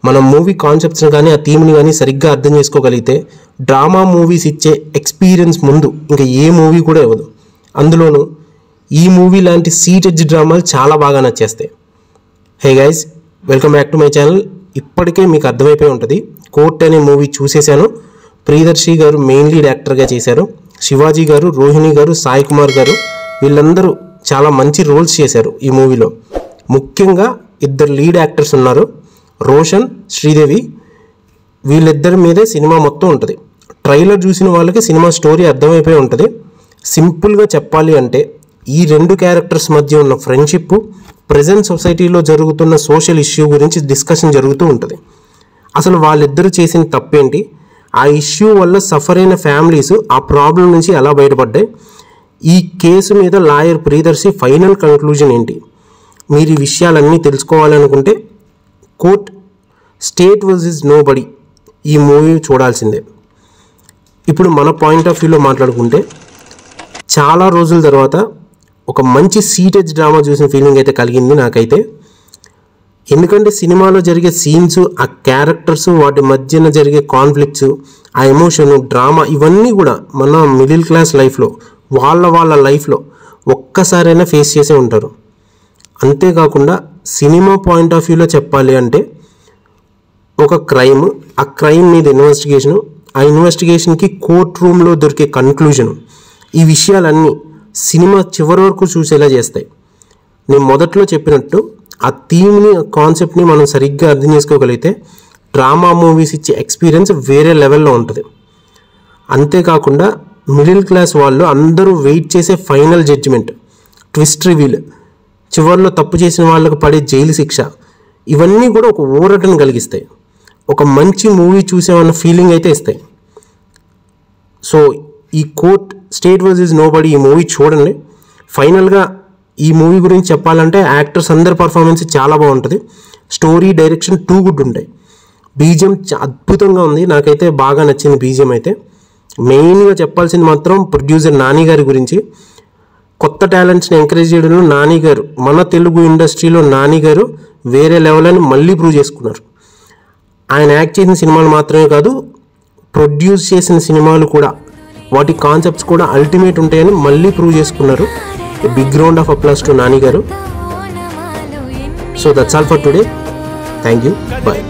మనం మూవీ కాన్సెప్ట్స్ని కానీ ఆ థీమ్ని కానీ సరిగ్గా అర్థం చేసుకోగలిగితే డ్రామా మూవీస్ ఇచ్చే ఎక్స్పీరియన్స్ ముందు ఇంకా ఏ మూవీ కూడా ఇవ్వదు. అందులోనూ ఈ మూవీ లాంటి సీటెడ్జ్ డ్రామాలు చాలా బాగా నచ్చేస్తాయి. Hey guys, welcome back to my channel. ఇప్పటికే మీకు అర్థమైపోయి ఉంటుంది, కోర్ట్ అనే మూవీ చూసేశాను. ప్రియదర్శి గారు మెయిన్ లీడ్ యాక్టర్గా చేశారు. శివాజీ గారు, రోహిణి గారు, సాయి కుమార్ గారు వీళ్ళందరూ చాలా మంచి రోల్స్ చేశారు ఈ మూవీలో. ముఖ్యంగా ఇద్దరు లీడ్ యాక్టర్స్ ఉన్నారు, రోషన్, శ్రీదేవి. వీళ్ళిద్దరి మీదే సినిమా మొత్తం ఉంటుంది. ట్రైలర్ చూసిన వాళ్ళకి సినిమా స్టోరీ అర్థమైపోయి ఉంటుంది. సింపుల్గా చెప్పాలి అంటే ఈ రెండు క్యారెక్టర్స్ మధ్య ఉన్న ఫ్రెండ్షిప్, ప్రజెంట్ సొసైటీలో జరుగుతున్న సోషల్ ఇష్యూ గురించి డిస్కషన్ జరుగుతూ ఉంటుంది. అసలు వాళ్ళిద్దరూ చేసిన తప్పేంటి, ఆ ఇష్యూ వల్ల సఫర్ అయిన ఫ్యామిలీస్ ఆ ప్రాబ్లం నుంచి ఎలా బయటపడ్డాయి, ఈ కేసు మీద లాయర్ ప్రియదర్శి ఫైనల్ కంక్లూజన్ ఏంటి, మీరు ఈ విషయాలన్నీ తెలుసుకోవాలనుకుంటే కోర్ట్ స్టేట్ వర్సెస్ నోబడీ ఈ మూవీ చూడాల్సిందే. ఇప్పుడు మన పాయింట్ ఆఫ్ వ్యూలో మాట్లాడుకుంటే చాలా రోజుల తర్వాత ఒక మంచి సీటెజ్ డ్రామా చూసిన ఫీలింగ్ అయితే కలిగింది నాకైతే. ఎందుకంటే సినిమాలో జరిగే సీన్స్, ఆ క్యారెక్టర్స్, వాటి మధ్యన జరిగే కాన్ఫ్లిక్ట్స్, ఆ ఎమోషను, డ్రామా ఇవన్నీ కూడా మన మిడిల్ క్లాస్ లైఫ్లో వాళ్ళ లైఫ్లో ఒక్కసారైనా ఫేస్ చేసే ఉంటారు. అంతేకాకుండా సినిమా పాయింట్ ఆఫ్ వ్యూలో చెప్పాలి అంటే ఒక క్రైమ్, ఆ క్రైమ్ మీద ఇన్వెస్టిగేషను, ఆ ఇన్వెస్టిగేషన్కి కోర్ట్ రూమ్లో దొరికే కన్క్లూజను, ఈ విషయాలన్నీ సినిమా చివరి వరకు చూసేలా చేస్తాయి. నేను మొదట్లో చెప్పినట్టు ఆ థీమ్ని, ఆ కాన్సెప్ట్ని మనం సరిగ్గా అర్థం చేసుకోగలిగితే డ్రామా మూవీస్ ఇచ్చే ఎక్స్పీరియన్స్ వేరే లెవెల్లో ఉంటుంది. అంతేకాకుండా మిడిల్ క్లాస్ వాళ్ళు అందరూ వెయిట్ చేసే ఫైనల్ జడ్జిమెంట్, ట్విస్ట్ రివీల్, చివరిలో తప్పు చేసిన వాళ్ళకు పడే జైలు శిక్ష, ఇవన్నీ కూడా ఒక ఊరటను కలిగిస్తాయి. ఒక మంచి మూవీ చూసామన్న ఫీలింగ్ అయితే ఇస్తాయి. సో ఈ కోర్ట్ స్టేట్ వర్సెస్ నోబడీ ఈ మూవీ చూడండి. ఫైనల్గా ఈ మూవీ గురించి చెప్పాలంటే యాక్టర్స్ అందరి పర్ఫార్మెన్స్ చాలా బాగుంటుంది. స్టోరీ, డైరెక్షన్ టూ గుడ్ ఉంటాయి. బీజిఎం అద్భుతంగా ఉంది, నాకైతే బాగా నచ్చింది బీజిఎం అయితే. మెయిన్గా చెప్పాల్సింది మాత్రం ప్రొడ్యూసర్ నాని గారి గురించి. కొత్త టాలెంట్స్ని ఎంకరేజ్ చేయడంలో నాని గారు, మన తెలుగు ఇండస్ట్రీలో నాని గారు వేరే లెవెల్ అని మళ్ళీ ప్రూవ్ చేసుకున్నారు. ఆయన యాక్ట్ చేసిన సినిమాలు మాత్రమే కాదు, ప్రొడ్యూస్ చేసిన సినిమాలు కూడా, వాటి కాన్సెప్ట్స్ కూడా అల్టిమేట్ ఉంటాయని మళ్ళీ ప్రూవ్ చేసుకున్నారు. Big round of applause to Nani garu. So that's all for today. Thank you, bye.